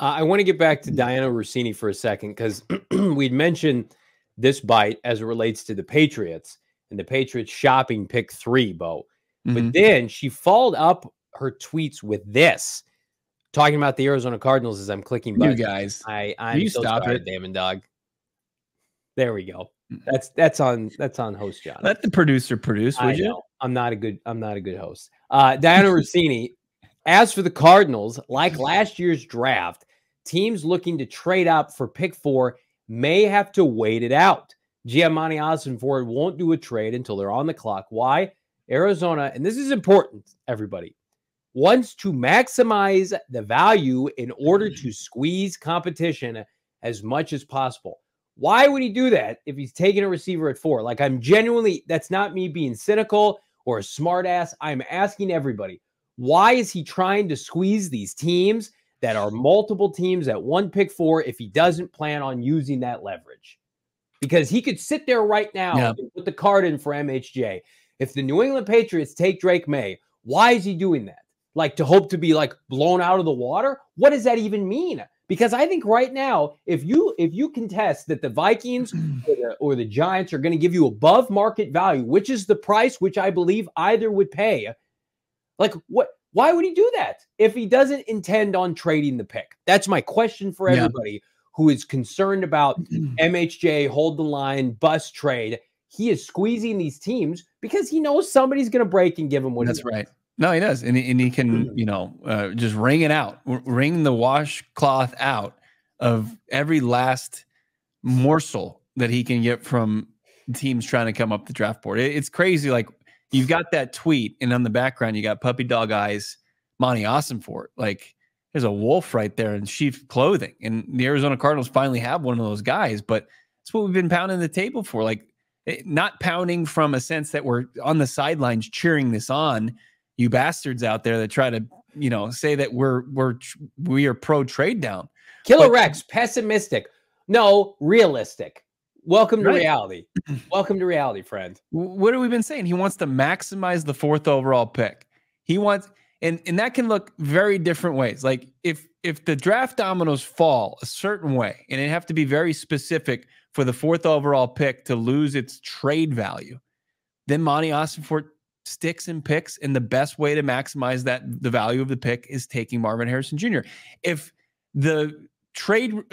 I want to get back to Diana Rossini for a second because we'd mentioned this bite as it relates to the Patriots and the Patriots shopping pick 3, Bo. But then she followed up her tweets with this, talking about the Arizona Cardinals as I'm clicking buttons. You guys, I'm so sorry, Damon Dog. There we go. That's on host John. Let the producer produce, would you? I'm not a good host. Diana Rossini. As for the Cardinals, like last year's draft, teams looking to trade up for pick 4 may have to wait it out. GM Monti Ossenfort won't do a trade until they're on the clock. Why? Arizona, and this is important, everybody, wants to maximize the value in order to squeeze competition as much as possible. Why would he do that if he's taking a receiver at 4? Like, I'm genuinely, that's not me being cynical or a smart ass. I'm asking everybody, why is he trying to squeeze these teams that are multiple teams at 1 pick 4 if he doesn't plan on using that leverage? Because he could sit there right now and put the card in for MHJ. If the New England Patriots take Drake May, why is he doing that? Like, to hope to be like blown out of the water? What does that even mean? Because I think right now, if you contest that the Vikings or the Giants are going to give you above market value, which is the price which I believe either would pay, like, why would he do that if he doesn't intend on trading the pick? That's my question for everybody who is concerned about MHJ, hold the line, bust trade. He is squeezing these teams because he knows somebody's going to break and give him what That's right. No, he does. And he can, just wring it out, wring the washcloth out of every last morsel that he can get from teams trying to come up the draft board. It's crazy. Like, you've got that tweet, and on the background, you got puppy dog eyes, Monti Ossenfort. Like, there's a wolf right there in sheep's clothing. And the Arizona Cardinals finally have one of those guys, but that's what we've been pounding the table for. Like, not pounding from a sense that we're on the sidelines cheering this on, you bastards out there that try to, say that we are pro trade down. Killer Rex, pessimistic. No, realistic. Welcome to reality. Welcome to reality, friend. What have we been saying? He wants to maximize the 4th overall pick. He wants, and that can look very different ways. Like, if the draft dominoes fall a certain way, and it have to be very specific for the 4th overall pick to lose its trade value, then Monti Ossenfort sticks and picks, and the best way to maximize the value of the pick is taking Marvin Harrison Jr. If the trade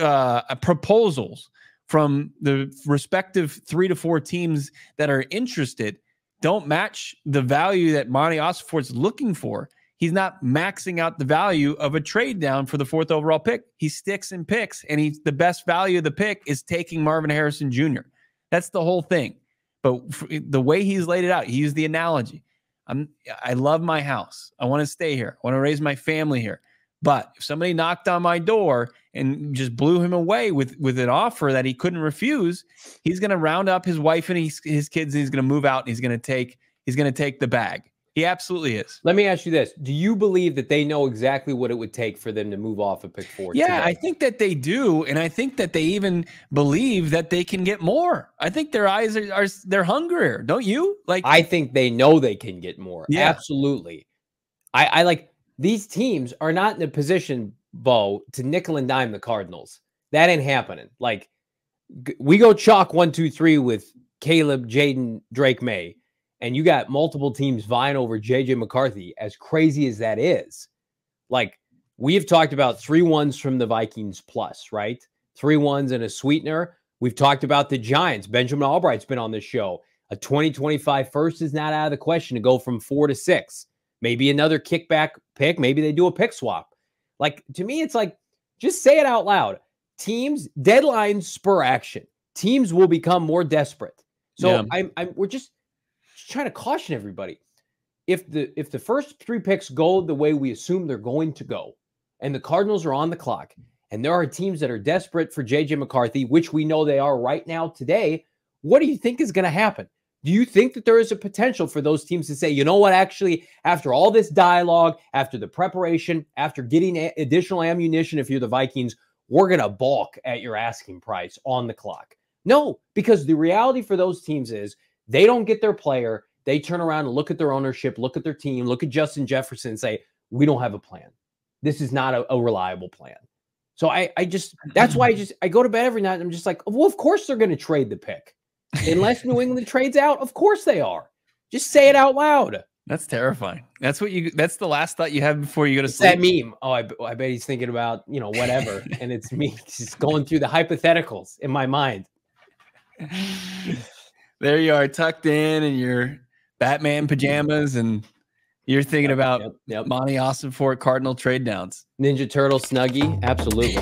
proposals from the respective 3 to 4 teams that are interested don't match the value that Monti Ossenfort's looking for, he's not maxing out the value of a trade down for the 4th overall pick. He sticks and picks, and the best value of the pick is taking Marvin Harrison Jr. That's the whole thing. But the way he's laid it out, he used the analogy. I love my house. I want to stay here. I want to raise my family here. But if somebody knocked on my door and just blew him away with an offer that he couldn't refuse, he's going to round up his wife and his kids, and he's going to move out, and he's going to take the bag. He absolutely is. Let me ask you this. Do you believe that they know exactly what it would take for them to move off of pick 4? Yeah, today? I think that they do. And I think that they even believe that they can get more. I think their eyes they're hungrier. Don't you? Like, I think they know they can get more. Yeah. Absolutely. I like, these teams are not in a position, Bo, to nickel and dime the Cardinals. That ain't happening. Like, we go chalk 1, 2, 3 with Caleb, Jaden, Drake May, and you got multiple teams vying over JJ McCarthy, as crazy as that is. Like, we have talked about 3 1s from the Vikings plus, right? 3 1s and a sweetener. We've talked about the Giants. Benjamin Albright's been on this show. A 2025 first is not out of the question to go from 4 to 6. Maybe another kickback pick. Maybe they do a pick swap. Like, to me, it's like, just say it out loud. Teams, deadlines spur action. Teams will become more desperate. So we're just trying to caution everybody. If the first 3 picks go the way we assume they're going to go, and the Cardinals are on the clock, and there are teams that are desperate for JJ McCarthy, which we know they are right now today, what do you think is going to happen? Do you think that there is a potential for those teams to say, you know what, actually, after all this dialogue, after the preparation, after getting additional ammunition, if you're the Vikings, we're going to balk at your asking price on the clock? No, because the reality for those teams is they don't get their player. They turn around and look at their ownership, look at their team, look at Justin Jefferson and say, we don't have a plan. This is not a reliable plan. So that's why I go to bed every night and I'm just like, well, of course they're going to trade the pick. Unless New England trades out, of course they are. Just say it out loud. That's terrifying. That's the last thought you have before you go to That sleep. meme. Oh, I bet he's thinking about, whatever. And it's me just going through the hypotheticals in my mind. There you are, tucked in your Batman pajamas, and you're thinking about Monti Ossenfort Cardinal trade downs. Ninja Turtle Snuggie. Absolutely.